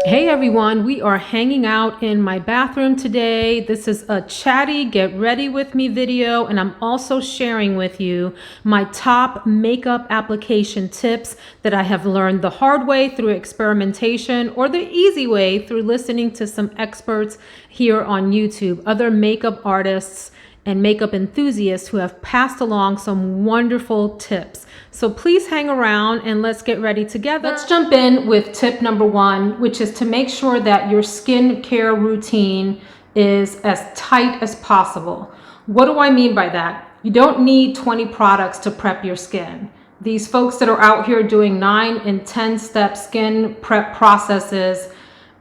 Hey everyone, we are hanging out in my bathroom today. This is a chatty get ready with me video, and I'm also sharing with you my top makeup application tips that I have learned the hard way through experimentation or the easy way through listening to some experts here on YouTube, other makeup artists and makeup enthusiasts who have passed along some wonderful tips. So please hang around and let's get ready together. Let's jump in with tip number one, which is to make sure that your skincare routine is as tight as possible. What do I mean by that? You don't need 20 products to prep your skin. These folks that are out here doing 9 and 10 step skin prep processes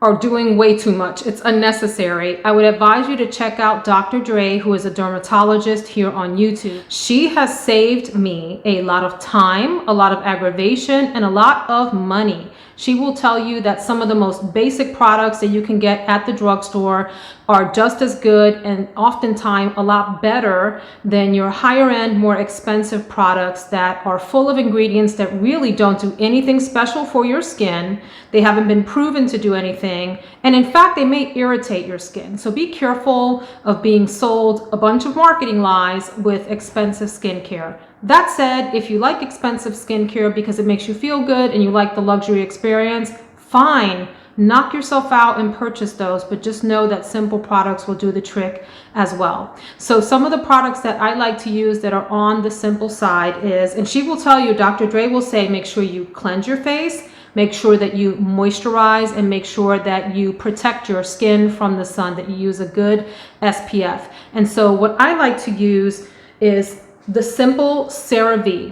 are doing way too much. It's unnecessary. I would advise you to check out Dr. Dray, who is a dermatologist here on YouTube. She has saved me a lot of time, a lot of aggravation, and a lot of money. She will tell you that some of the most basic products that you can get at the drugstore are just as good and oftentimes a lot better than your higher end, more expensive products that are full of ingredients that really don't do anything special for your skin. They haven't been proven to do anything. And in fact, they may irritate your skin. So be careful of being sold a bunch of marketing lies with expensive skincare. That said, if you like expensive skincare because it makes you feel good and you like the luxury experience, fine, knock yourself out and purchase those, but just know that simple products will do the trick as well. So some of the products that I like to use that are on the simple side is, and she will tell you, Dr. Dray will say, make sure you cleanse your face, make sure that you moisturize, and make sure that you protect your skin from the sun, that you use a good SPF. And so what I like to use is the simple CeraVe.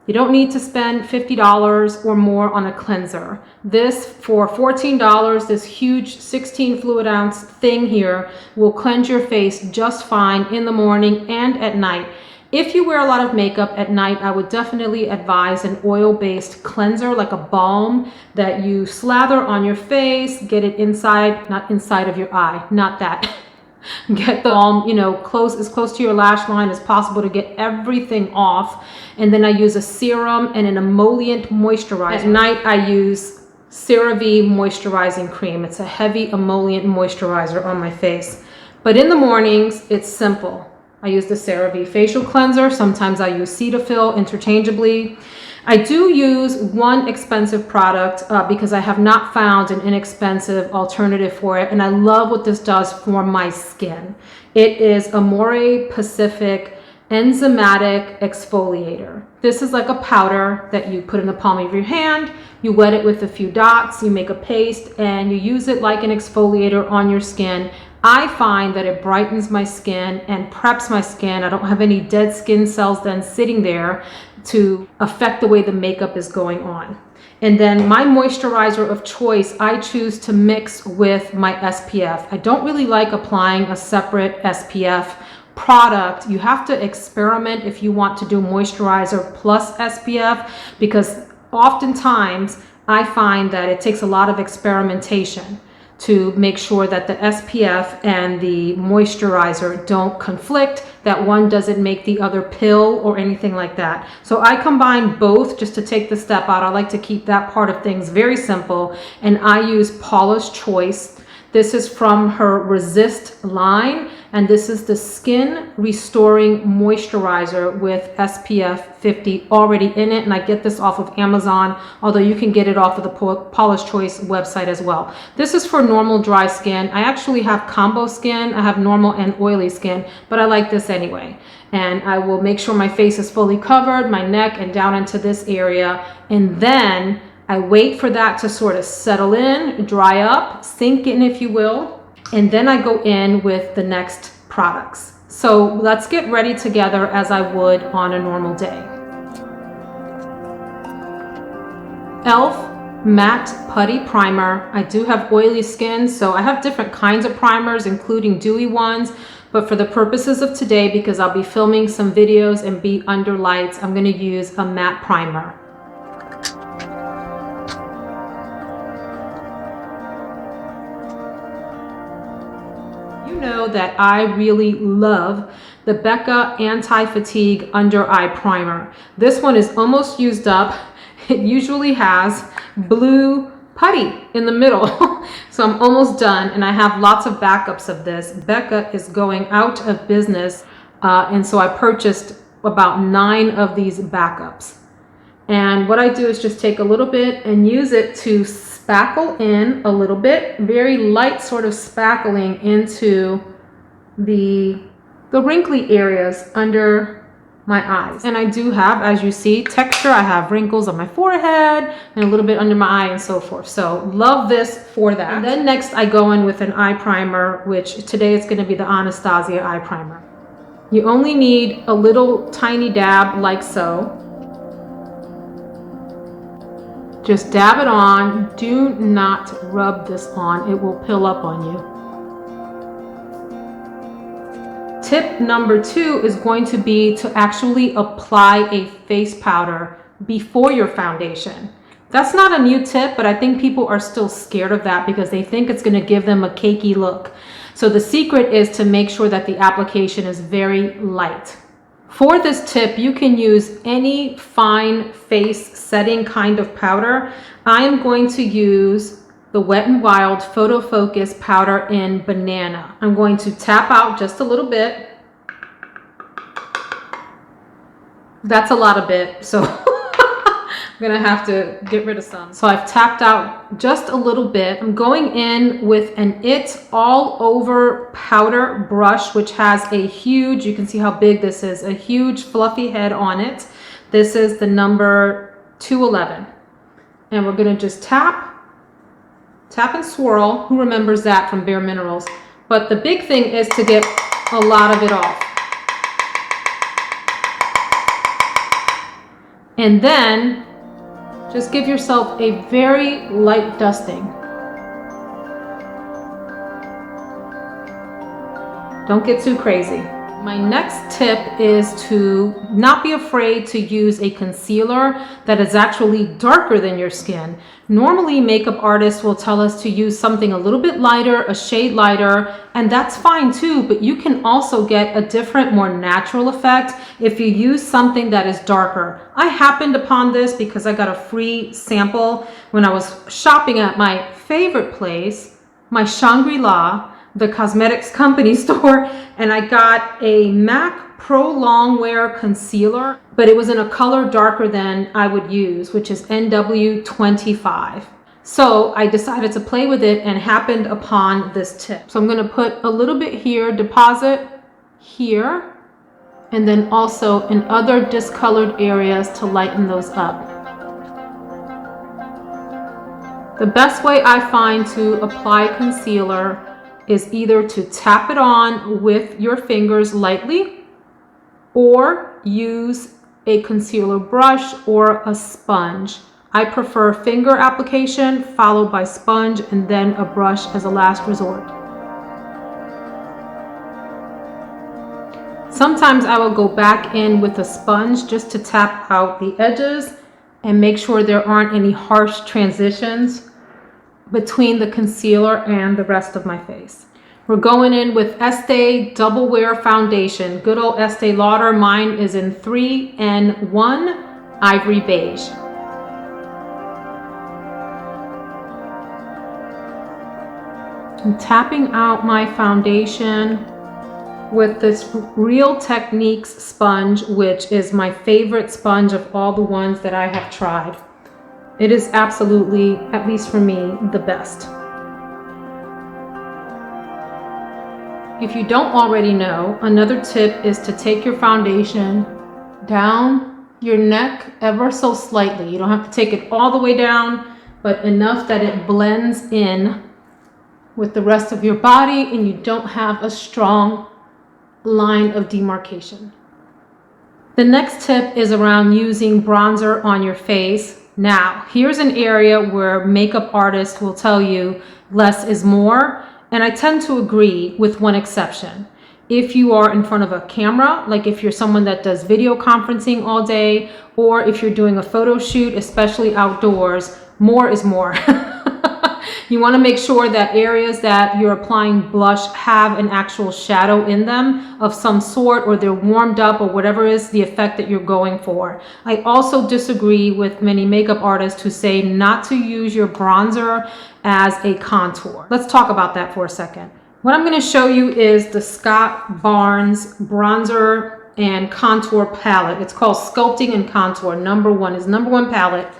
You don't need to spend $50 or more on a cleanser. This for $14, this huge 16 fluid ounce thing here will cleanse your face just fine in the morning and at night. If you wear a lot of makeup at night, I would definitely advise an oil-based cleanser, like a balm that you slather on your face, get it inside, not inside of your eye, not that. Get the balm, close as close to your lash line as possible to get everything off. And then I use a serum and an emollient moisturizer. At night, I use CeraVe moisturizing cream. It's a heavy emollient moisturizer on my face. But in the mornings, it's simple. I use the CeraVe facial cleanser. Sometimes I use Cetaphil interchangeably. I do use one expensive product because I have not found an inexpensive alternative for it. And I love what this does for my skin. It is Amore Pacific Enzymatic Exfoliator. This is like a powder that you put in the palm of your hand. You wet it with a few dots, you make a paste, and you use it like an exfoliator on your skin. I find that it brightens my skin and preps my skin. I don't have any dead skin cells then sitting there to affect the way the makeup is going on. And then my moisturizer of choice, I choose to mix with my SPF. I don't really like applying a separate SPF product. You have to experiment if you want to do moisturizer plus SPF, because oftentimes I find that it takes a lot of experimentation to make sure that the SPF and the moisturizer don't conflict, that one doesn't make the other pill or anything like that. So I combine both just to take the step out. I like to keep that part of things very simple, and I use Paula's Choice. This is from her Resist line, and this is the Skin Restoring Moisturizer with SPF 50 already in it, and I get this off of Amazon, although you can get it off of the Paula's Choice website as well. This is for normal dry skin. I actually have combo skin. I have normal and oily skin, but I like this anyway. And I will make sure my face is fully covered, my neck and down into this area, and then I wait for that to sort of settle in, dry up, sink in, if you will, and then I go in with the next products. So let's get ready together as I would on a normal day. e.l.f. Matte Putty Primer. I do have oily skin, so I have different kinds of primers, including dewy ones. But for the purposes of today, because I'll be filming some videos and be under lights, I'm going to use a matte primer. Know that I really love the Becca Anti-Fatigue Under Eye Primer. This one is almost used up. It usually has blue putty in the middle. So I'm almost done, and I have lots of backups of this. Becca is going out of business, and so I purchased about 9 of these backups. And what I do is just take a little bit and use it to spackle in a little bit, very light sort of spackling into the wrinkly areas under my eyes. And I do have, as you see, texture. I have wrinkles on my forehead and a little bit under my eye and so forth. So love this for that. And then next I go in with an eye primer, which today it's going to be the Anastasia eye primer. You only need a little tiny dab like so. Just dab it on. Do not rub this on. It will pill up on you. Tip number 2 is going to be to actually apply a face powder before your foundation. That's not a new tip, but I think people are still scared of that because they think it's going to give them a cakey look. So the secret is to make sure that the application is very light. For this tip, you can use any fine face setting kind of powder. I am going to use the Wet n Wild Photo Focus powder in Banana. I'm going to tap out just a little bit. That's a lot of bit, so I'm gonna have to get rid of some. So I've tapped out just a little bit. I'm going in with an It All Over powder brush, which has a huge, you can see how big this is, a huge fluffy head on it. This is the number 211. And we're gonna just tap and swirl. Who remembers that from Bare Minerals? But the big thing is to get a lot of it off. And then just give yourself a very light dusting. Don't get too crazy. My next tip is to not be afraid to use a concealer that is actually darker than your skin. Normally, makeup artists will tell us to use something a little bit lighter, a shade lighter, and that's fine too, but you can also get a different, more natural effect if you use something that is darker. I happened upon this because I got a free sample when I was shopping at my favorite place, my Shangri-La, the cosmetics company store, and I got a MAC Pro Longwear concealer, but it was in a color darker than I would use, which is NW25. So I decided to play with it and happened upon this tip. So I'm going to put a little bit here, deposit here, and then also in other discolored areas to lighten those up. The best way I find to apply concealer is either to tap it on with your fingers lightly or use a concealer brush or a sponge. I prefer finger application followed by sponge and then a brush as a last resort. Sometimes I will go back in with a sponge just to tap out the edges and make sure there aren't any harsh transitions between the concealer and the rest of my face. We're going in with Estee Double Wear Foundation. Good old Estee Lauder. Mine is in 3N1 Ivory Beige. I'm tapping out my foundation with this Real Techniques sponge, which is my favorite sponge of all the ones that I have tried. It is absolutely, at least for me, the best. If you don't already know, another tip is to take your foundation down your neck ever so slightly. You don't have to take it all the way down, but enough that it blends in with the rest of your body and you don't have a strong line of demarcation. The next tip is around using bronzer on your face. Now, here's an area where makeup artists will tell you less is more, and I tend to agree with one exception. If you are in front of a camera, like if you're someone that does video conferencing all day, or if you're doing a photo shoot, especially outdoors, more is more. You want to make sure that areas that you're applying blush have an actual shadow in them of some sort, or they're warmed up, or whatever is the effect that you're going for. I also disagree with many makeup artists who say not to use your bronzer as a contour. Let's talk about that for a second. What I'm going to show you is the Scott Barnes bronzer and contour palette. It's called Sculpting and Contour. Number one palette.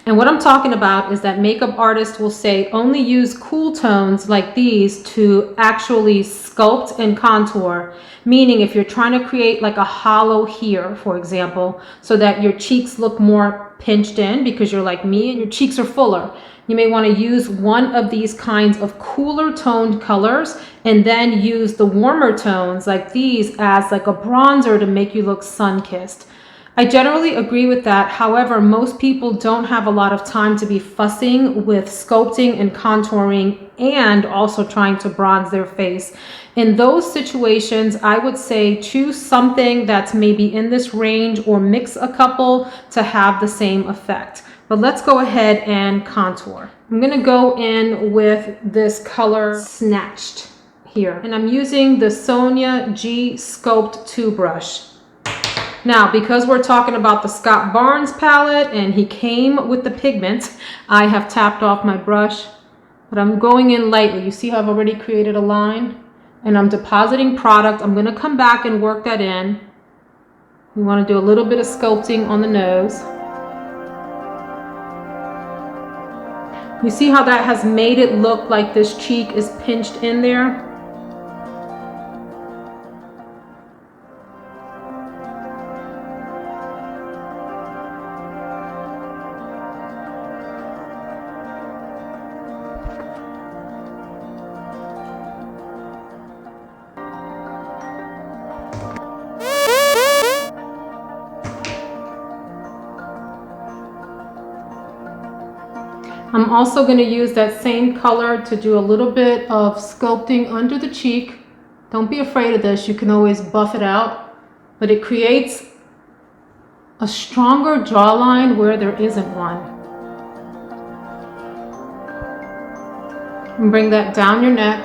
And what I'm talking about is that makeup artists will say only use cool tones like these to actually sculpt and contour. Meaning if you're trying to create like a hollow here, for example, so that your cheeks look more pinched in because you're like me and your cheeks are fuller, you may want to use one of these kinds of cooler toned colors and then use the warmer tones like these as like a bronzer to make you look sun-kissed. I generally agree with that. However, most people don't have a lot of time to be fussing with sculpting and contouring and also trying to bronze their face. In those situations, I would say choose something that's maybe in this range or mix a couple to have the same effect. But let's go ahead and contour. I'm going to go in with this color Snatched here. And I'm using the Sonia G Sculpt 2 brush. Now, because we're talking about the Scott Barnes palette and he came with the pigment, I have tapped off my brush, but I'm going in lightly. You see how I've already created a line? And I'm depositing product. I'm going to come back and work that in. We want to do a little bit of sculpting on the nose. You see how that has made it look like this cheek is pinched in there? I'm also going to use that same color to do a little bit of sculpting under the cheek. Don't be afraid of this. You can always buff it out, but it creates a stronger jawline where there isn't one. And bring that down your neck.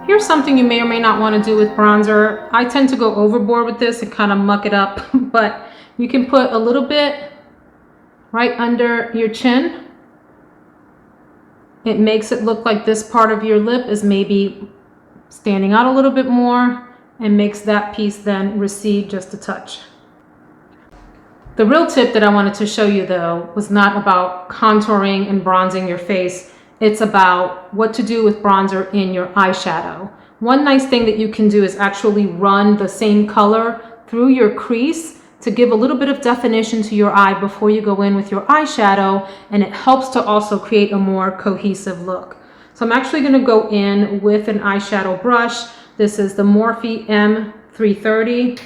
Here's something you may or may not want to do with bronzer. I tend to go overboard with this and kind of muck it up, but you can put a little bit right under your chin. It makes it look like this part of your lip is maybe standing out a little bit more and makes that piece then recede just a touch. The real tip that I wanted to show you though was not about contouring and bronzing your face. It's about what to do with bronzer in your eyeshadow. One nice thing that you can do is actually run the same color through your crease to give a little bit of definition to your eye before you go in with your eyeshadow, and it helps to also create a more cohesive look. So I'm actually going to go in with an eyeshadow brush. This is the Morphe M330.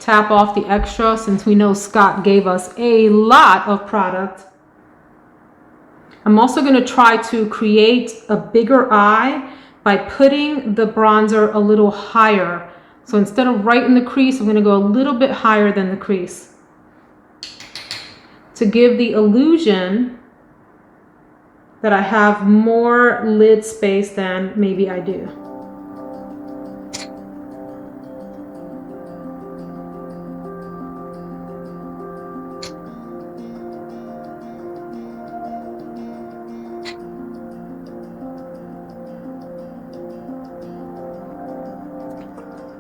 Tap off the extra since we know Scott gave us a lot of product. I'm also going to try to create a bigger eye by putting the bronzer a little higher. So instead of right in the crease, I'm going to go a little bit higher than the crease to give the illusion that I have more lid space than maybe I do.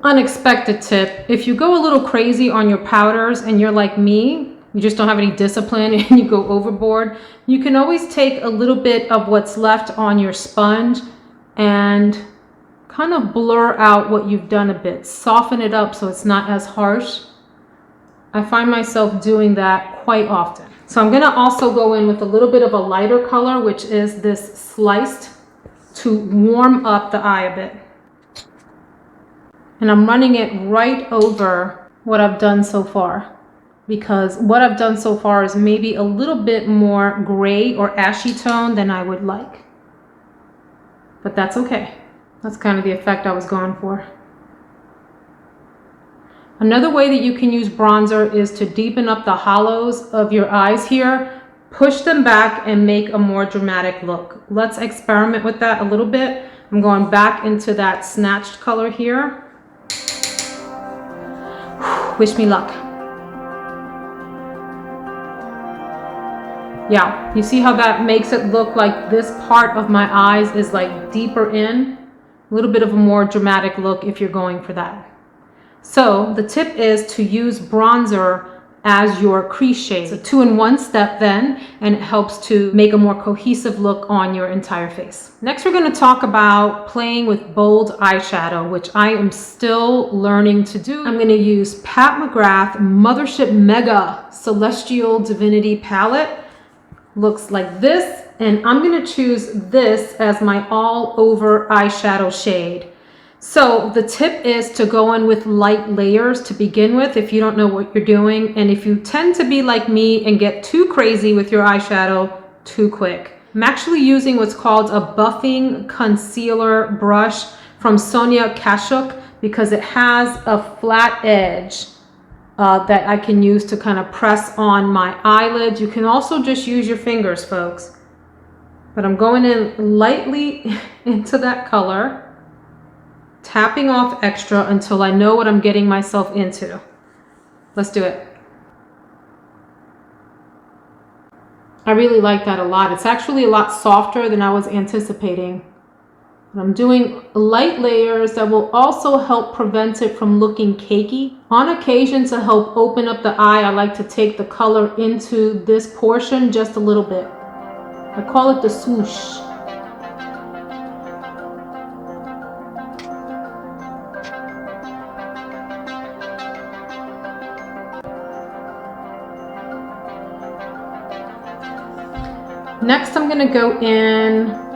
Unexpected tip: if you go a little crazy on your powders and you're like me, you just don't have any discipline and you go overboard, you can always take a little bit of what's left on your sponge and kind of blur out what you've done a bit, soften it up so it's not as harsh. I find myself doing that quite often. So I'm going to also go in with a little bit of a lighter color, which is this Sliced, to warm up the eye a bit. And I'm running it right over what I've done so far, because what I've done so far is maybe a little bit more gray or ashy tone than I would like. But that's okay. That's kind of the effect I was going for. Another way that you can use bronzer is to deepen up the hollows of your eyes here push them back and make a more dramatic look. Let's experiment with that a little bit. I'm going back into that snatched color here. Wish me luck. Yeah, you see how that makes it look like this part of my eyes is like deeper in? A little bit of a more dramatic look if you're going for that. So the tip is to use bronzer as your crease shade. It's a 2-in-1 step then, and it helps to make a more cohesive look on your entire face. Next, we're going to talk about playing with bold eyeshadow, which I am still learning to do. I'm going to use Pat McGrath Mothership Mega Celestial Divinity palette. Looks like this, and I'm going to choose this as my all over eyeshadow shade. So the tip is to go in with light layers to begin with if you don't know what you're doing, and if you tend to be like me and get too crazy with your eyeshadow too quick. I'm actually using what's called a buffing concealer brush from Sonia Kashuk because it has a flat edge that I can use to kind of press on my eyelids. You can also just use your fingers, folks. But I'm going in lightly into that color, tapping off extra until I know what I'm getting myself into. Let's do it. I really like that a lot. It's actually a lot softer than I was anticipating. And I'm doing light layers that will also help prevent it from looking cakey. On occasion, to help open up the eye, I like to take the color into this portion just a little bit. I call it the swoosh. Next, I'm gonna go in,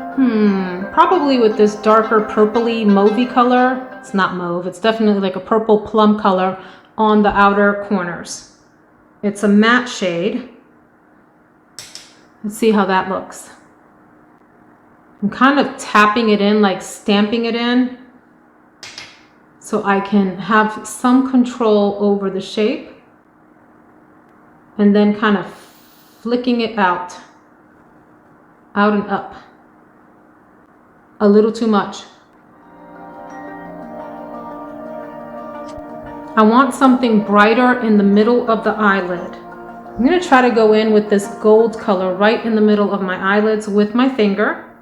probably with this darker purpley mauvey color. It's not mauve, it's definitely like a purple plum color on the outer corners. It's a matte shade. Let's see how that looks. I'm kind of tapping it in, like stamping it in, so I can have some control over the shape, and then kind of flicking it out and up. A little too much. I want something brighter in the middle of the eyelid. I'm going to try to go in with this gold color right in the middle of my eyelids with my finger.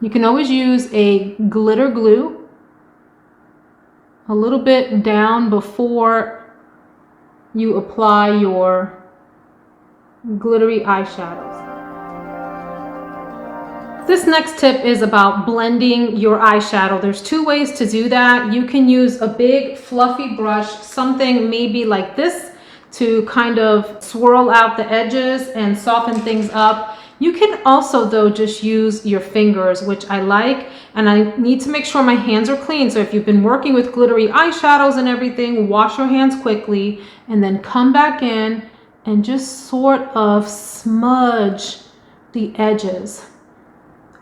You can always use a glitter glue a little bit down before you apply your glittery eyeshadows. This next tip is about blending your eyeshadow. There's 2 ways to do that. You can use a big fluffy brush, something maybe like this, to kind of swirl out the edges and soften things up. You can also, though, just use your fingers, which I like, and I need to make sure my hands are clean. So if you've been working with glittery eyeshadows and everything, wash your hands quickly and then come back in and just sort of smudge the edges.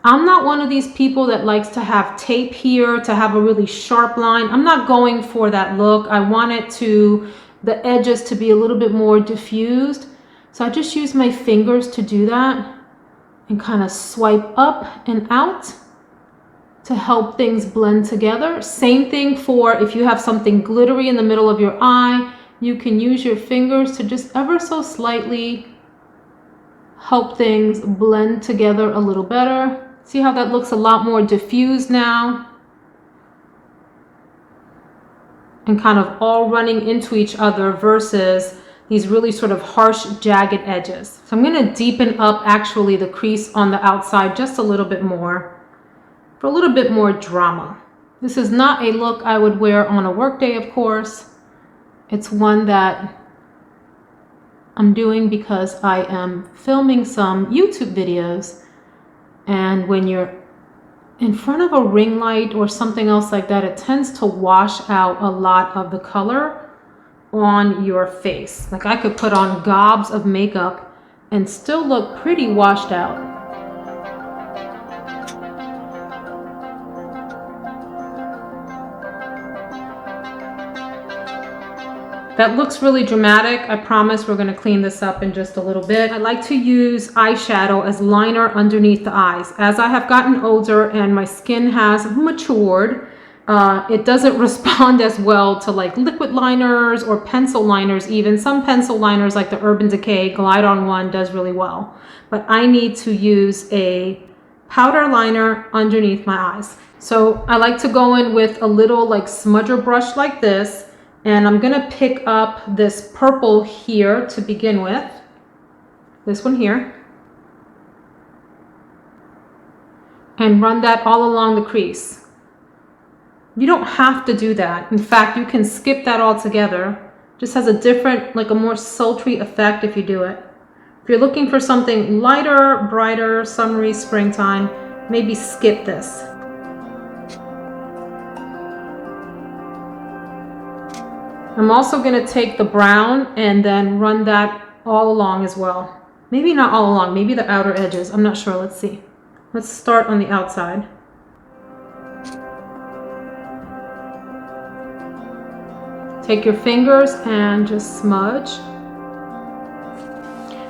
I'm not one of these people that likes to have tape here to have a really sharp line. I'm not going for that look. I want the edges to be a little bit more diffused. So I just use my fingers to do that and kind of swipe up and out to help things blend together. Same thing for if you have something glittery in the middle of your eye, you can use your fingers to just ever so slightly help things blend together a little better. See how that looks a lot more diffused now? And kind of all running into each other versus these really sort of harsh, jagged edges. So I'm gonna deepen up actually the crease on the outside just a little bit more for a little bit more drama. This is not a look I would wear on a work day, of course. It's one that I'm doing because I am filming some YouTube videos. And when you're in front of a ring light or something else like that, it tends to wash out a lot of the color on your face. Like I could put on gobs of makeup and still look pretty washed out. That looks really dramatic. I promise we're going to clean this up in just a little bit. I like to use eyeshadow as liner underneath the eyes. As I have gotten older and my skin has matured, it doesn't respond as well to like liquid liners or pencil liners even. Some pencil liners like the Urban Decay Glide On one does really well. But I need to use a powder liner underneath my eyes. So I like to go in with a little like smudger brush like this. And I'm gonna pick up this purple here to begin with. This one here. And run that all along the crease. You don't have to do that. In fact, you can skip that altogether. Just has a different, like a more sultry effect if you do it. If you're looking for something lighter, brighter, summery, springtime, maybe skip this. I'm also going to take the brown and then run that all along as well. Maybe not all along, maybe the outer edges. I'm not sure. Let's see. Let's start on the outside. Take your fingers and just smudge.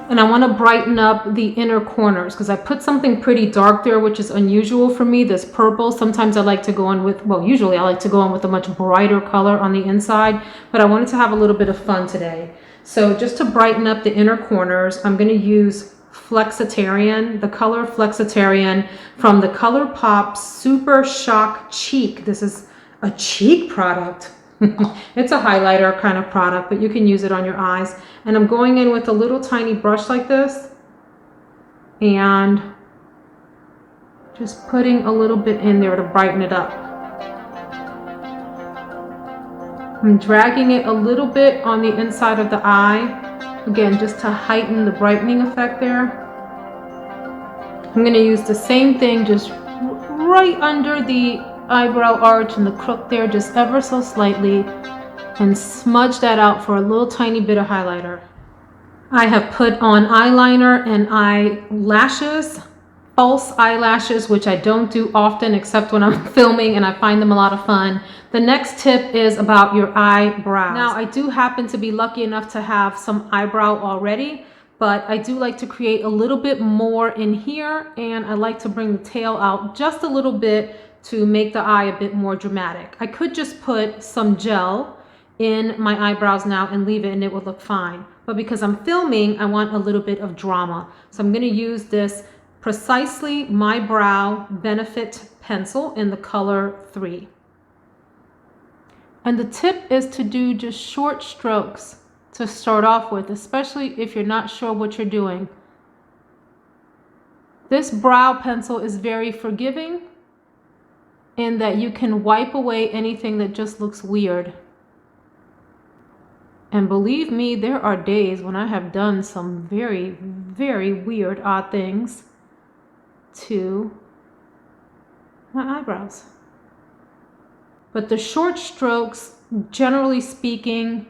And I want to brighten up the inner corners because I put something pretty dark there, which is unusual for me, this purple. Sometimes I like to go in with, well, usually I like to go in with a much brighter color on the inside, but I wanted to have a little bit of fun today. So just to brighten up the inner corners, I'm going to use Flexitarian, the color Flexitarian from the ColourPop Super Shock Cheek. This is a cheek product. It's a highlighter kind of product, but you can use it on your eyes. And I'm going in with a little tiny brush like this and just putting a little bit in there to brighten it up. I'm dragging it a little bit on the inside of the eye, again, just to heighten the brightening effect there. I'm going to use the same thing just right under the eyebrow arch and the crook there, just ever so slightly, and smudge that out for a little tiny bit of highlighter. I have put on eyeliner and eyelashes, false eyelashes, which I don't do often except when I'm filming, and I find them a lot of fun. The next tip is about your eyebrows. Now, I do happen to be lucky enough to have some eyebrow already, but I do like to create a little bit more in here, and I like to bring the tail out just a little bit to make the eye a bit more dramatic. I could just put some gel in my eyebrows now and leave it and it would look fine. But because I'm filming, I want a little bit of drama. So I'm going to use this Precisely My Brow Benefit pencil in the color 3. And the tip is to do just short strokes to start off with, especially if you're not sure what you're doing. This brow pencil is very forgiving in that you can wipe away anything that just looks weird. And believe me, there are days when I have done some very, very weird, odd things to my eyebrows. But the short strokes, generally speaking,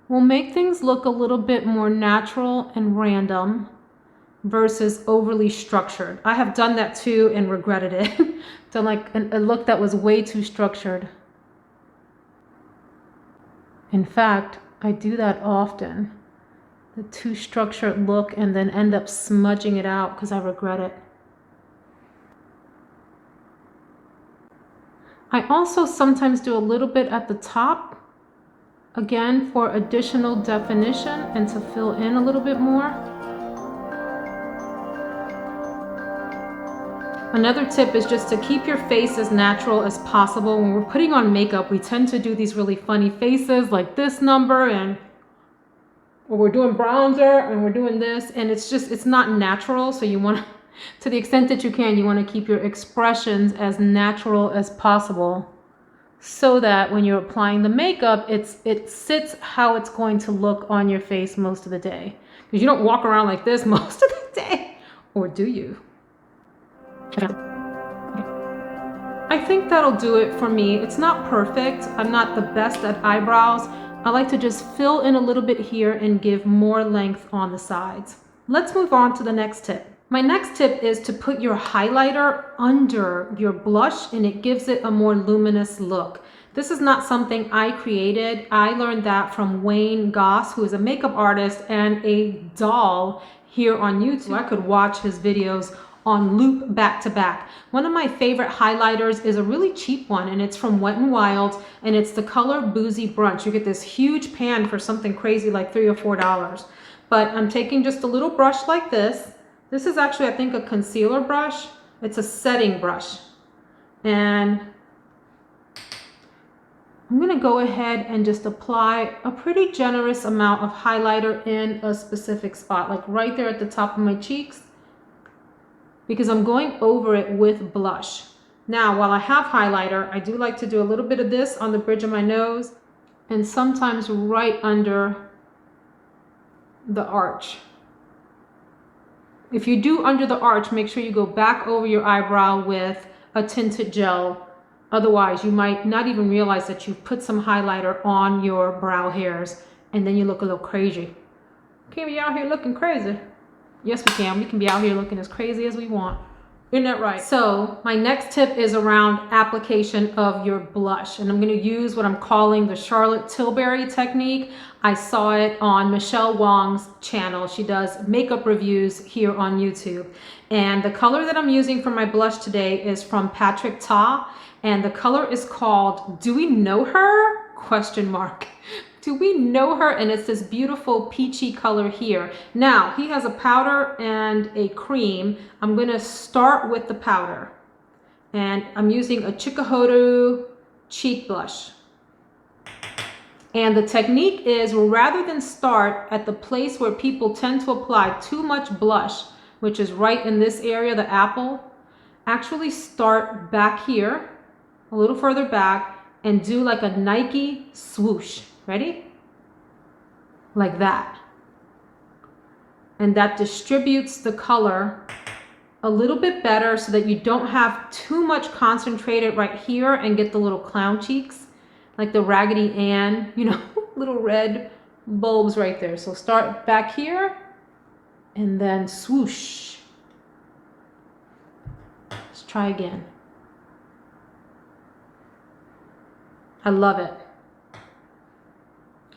will make things look a little bit more natural and random versus overly structured. I have done that too and regretted it. Done like a look that was way too structured. In fact, I do that often. The too structured look and then end up smudging it out because I regret it. I also sometimes do a little bit at the top, again for additional definition and to fill in a little bit more. Another tip is just to keep your face as natural as possible. When we're putting on makeup, we tend to do these really funny faces like this number, or we're doing bronzer and we're doing this, and it's not natural. So you want to the extent that you can, you want to keep your expressions as natural as possible so that when you're applying the makeup, it sits how it's going to look on your face most of the day. Because you don't walk around like this most of the day, or do you? I think that'll do it for me. It's not perfect. I'm not the best at eyebrows. I like to just fill in a little bit here and give more length on the sides. Let's move on to the next tip. My next tip is to put your highlighter under your blush, and it gives it a more luminous look. This is not something I created. I learned that from Wang Goss, who is a makeup artist and a doll here on YouTube. I could watch his videos on loop back to back. One of my favorite highlighters is a really cheap one, and it's from Wet n Wild, and it's the color Boozy Brunch. You get this huge pan for something crazy like $3 or $4. But I'm taking just a little brush like this. This is actually, I think, a concealer brush. It's a setting brush. And I'm gonna go ahead and just apply a pretty generous amount of highlighter in a specific spot, like right there at the top of my cheeks, because I'm going over it with blush. Now, while I have highlighter, I do like to do a little bit of this on the bridge of my nose and sometimes right under the arch. If you do under the arch, make sure you go back over your eyebrow with a tinted gel. Otherwise, you might not even realize that you've put some highlighter on your brow hairs, and then you look a little crazy. Can't be out here looking crazy. Yes, we can. We can be out here looking as crazy as we want. Isn't that right? So my next tip is around application of your blush. And I'm going to use what I'm calling the Charlotte Tilbury technique. I saw it on Michelle Wang's channel. She does makeup reviews here on YouTube. And the color that I'm using for my blush today is from Patrick Ta. And the color is called Do We Know Her? Question mark. Do we know her? And it's this beautiful peachy color here. Now, he has a powder and a cream. I'm going to start with the powder. And I'm using a Chikuhoru cheek blush. And the technique is, rather than start at the place where people tend to apply too much blush, which is right in this area, the apple, actually start back here, a little further back, and do like a Nike swoosh. Ready? Like that. And that distributes the color a little bit better so that you don't have too much concentrated right here and get the little clown cheeks, like the Raggedy Ann, you know, little red bulbs right there. So start back here and then swoosh. Let's try again. I love it.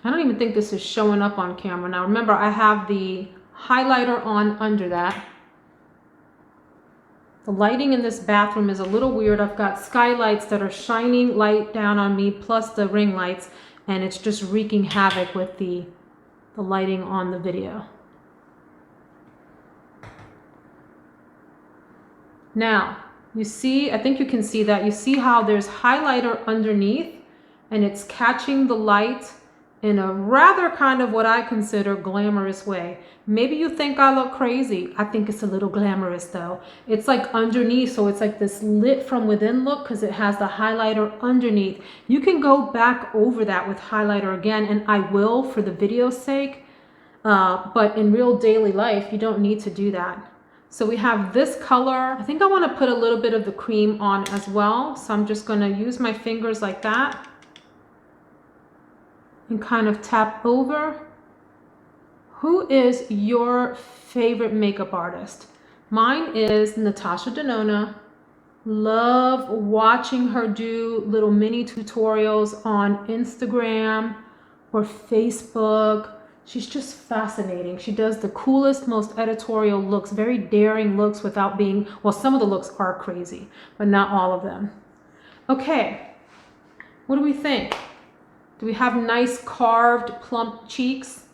I don't even think this is showing up on camera. Now remember, I have the highlighter on under that. The lighting in this bathroom is a little weird. I've got skylights that are shining light down on me, plus the ring lights, and it's just wreaking havoc with the lighting on the video. Now, you see, I think you can see that. You see how there's highlighter underneath, and it's catching the light in a rather kind of what I consider glamorous way. Maybe you think I look crazy. I think it's a little glamorous though. It's like underneath, so it's like this lit from within look because it has the highlighter underneath. You can go back over that with highlighter again, and I will for the video's sake, but in real daily life, you don't need to do that. So we have this color. I think I want to put a little bit of the cream on as well. So I'm just going to use my fingers like that and kind of tap over. Who is your favorite makeup artist? Mine is Natasha Denona. Love watching her do little mini tutorials on Instagram or Facebook. She's just fascinating. She does the coolest, most editorial looks, very daring looks without being, well, some of the looks are crazy, but not all of them. Okay, what do we think? Do we have nice carved plump cheeks?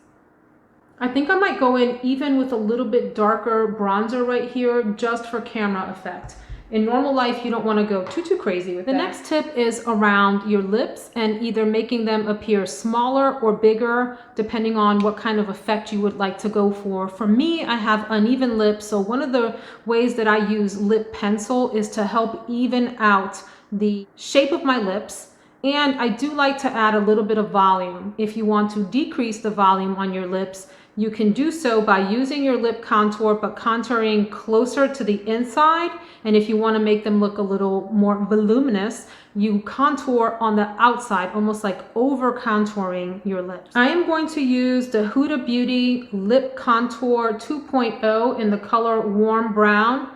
I think I might go in even with a little bit darker bronzer right here just for camera effect. In normal life, you don't want to go too crazy with that. The next tip is around your lips and either making them appear smaller or bigger, depending on what kind of effect you would like to go for. For me, I have uneven lips, so one of the ways that I use lip pencil is to help even out the shape of my lips. And I do like to add a little bit of volume. If you want to decrease the volume on your lips, you can do so by using your lip contour, but contouring closer to the inside. And if you want to make them look a little more voluminous, you contour on the outside, almost like over contouring your lips. I am going to use the Huda Beauty Lip Contour 2.0 in the color Warm Brown.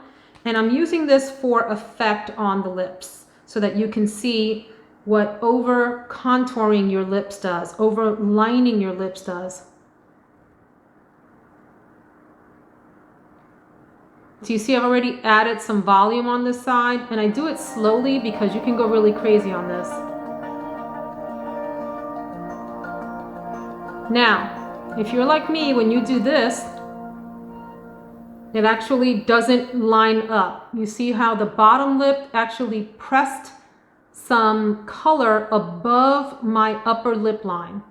And I'm using this for effect on the lips so that you can see what over contouring your lips does, over lining your lips does. So you see I've already added some volume on this side, and I do it slowly because you can go really crazy on this. Now, if you're like me, when you do this, it actually doesn't line up. You see how the bottom lip actually pressed some color above my upper lip line,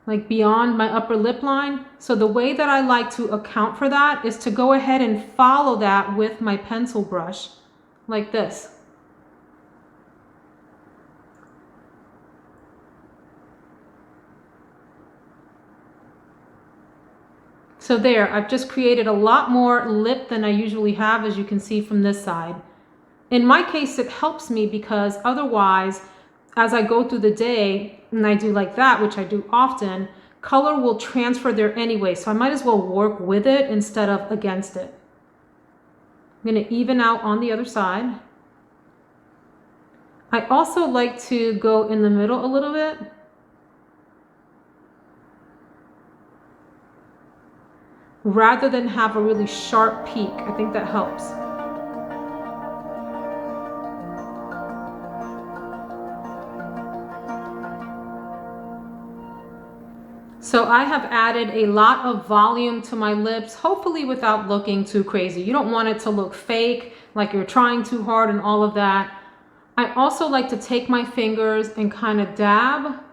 like beyond my upper lip line. So the way that I like to account for that is to go ahead and follow that with my pencil brush, like this. So there, I've just created a lot more lip than I usually have, as you can see from this side. In my case, it helps me because otherwise, as I go through the day and I do like that, which I do often, color will transfer there anyway. So I might as well work with it instead of against it. I'm going to even out on the other side. I also like to go in the middle a little bit. Rather than have a really sharp peak. I think that helps. So I have added a lot of volume to my lips, hopefully without looking too crazy. You don't want it to look fake, like you're trying too hard and all of that. I also like to take my fingers and kind of dab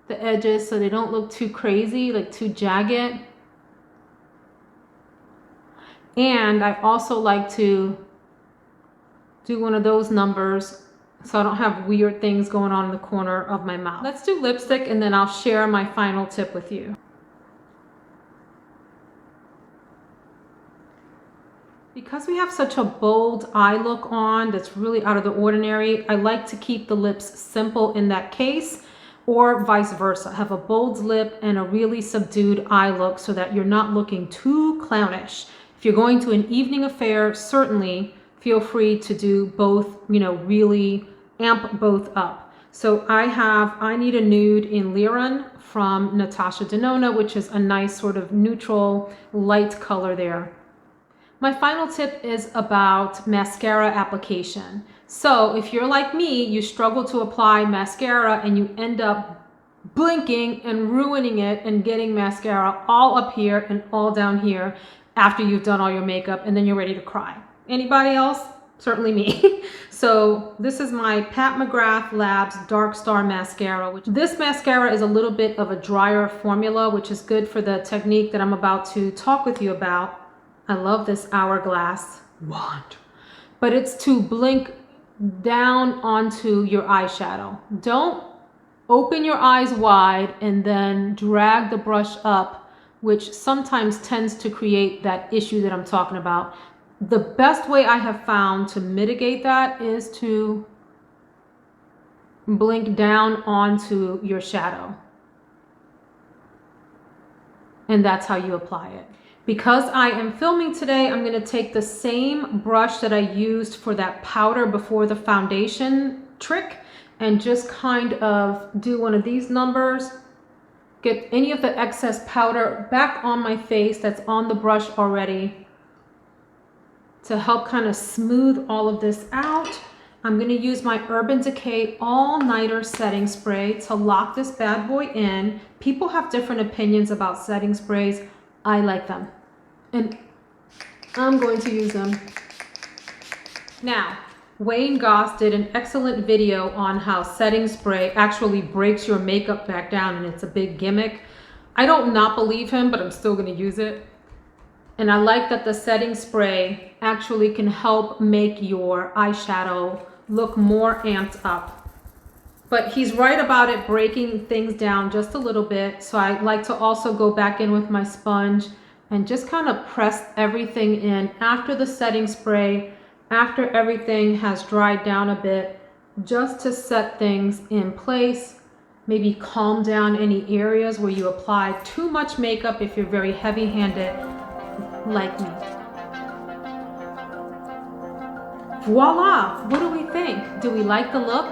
the edges so they don't look too crazy, like too jagged. And I also like to do one of those numbers so I don't have weird things going on in the corner of my mouth. Let's do lipstick and then I'll share my final tip with you. Because we have such a bold eye look on that's really out of the ordinary, I like to keep the lips simple in that case, or vice versa. Have a bold lip and a really subdued eye look so that you're not looking too clownish. If you're going to an evening affair, certainly feel free to do both, really amp both up. So I Need a Nude in Liren from Natasha Denona, which is a nice sort of neutral light color there. My final tip is about mascara application. So if you're like me, you struggle to apply mascara and you end up blinking and ruining it and getting mascara all up here and all down here after you've done all your makeup, and then you're ready to cry. Anybody else? Certainly me. So this is my Pat McGrath Labs Dark Star Mascara. This mascara is a little bit of a drier formula, which is good for the technique that I'm about to talk with you about. I love this hourglass wand, but it's to blink down onto your eyeshadow. Don't open your eyes wide and then drag the brush up, which sometimes tends to create that issue that I'm talking about. The best way I have found to mitigate that is to blink down onto your shadow. And that's how you apply it. Because I am filming today, I'm going to take the same brush that I used for that powder before the foundation trick and just kind of do one of these numbers. Get any of the excess powder back on my face that's on the brush already to help kind of smooth all of this out. I'm going to use my Urban Decay All Nighter Setting Spray to lock this bad boy in. People have different opinions about setting sprays. I like them, and I'm going to use them. Now, Wang Goss did an excellent video on how setting spray actually breaks your makeup back down, and it's a big gimmick. I don't not believe him, but I'm still going to use it. And I like that the setting spray actually can help make your eyeshadow look more amped up. But he's right about it breaking things down just a little bit. So I like to also go back in with my sponge and just kind of press everything in after the setting spray, after everything has dried down a bit, just to set things in place. Maybe calm down any areas where you apply too much makeup if you're very heavy-handed like me. Voila! What do we think? Do we like the look?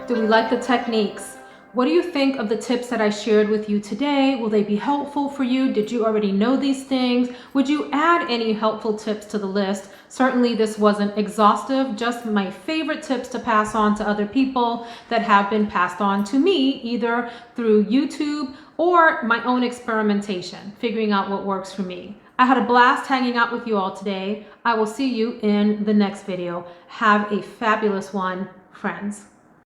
Do we like the techniques? What do you think of the tips that I shared with you today? Will they be helpful for you? Did you already know these things? Would you add any helpful tips to the list? Certainly this wasn't exhaustive, just my favorite tips to pass on to other people that have been passed on to me, either through YouTube or my own experimentation, figuring out what works for me. I had a blast hanging out with you all today. I will see you in the next video. Have a fabulous one, friends.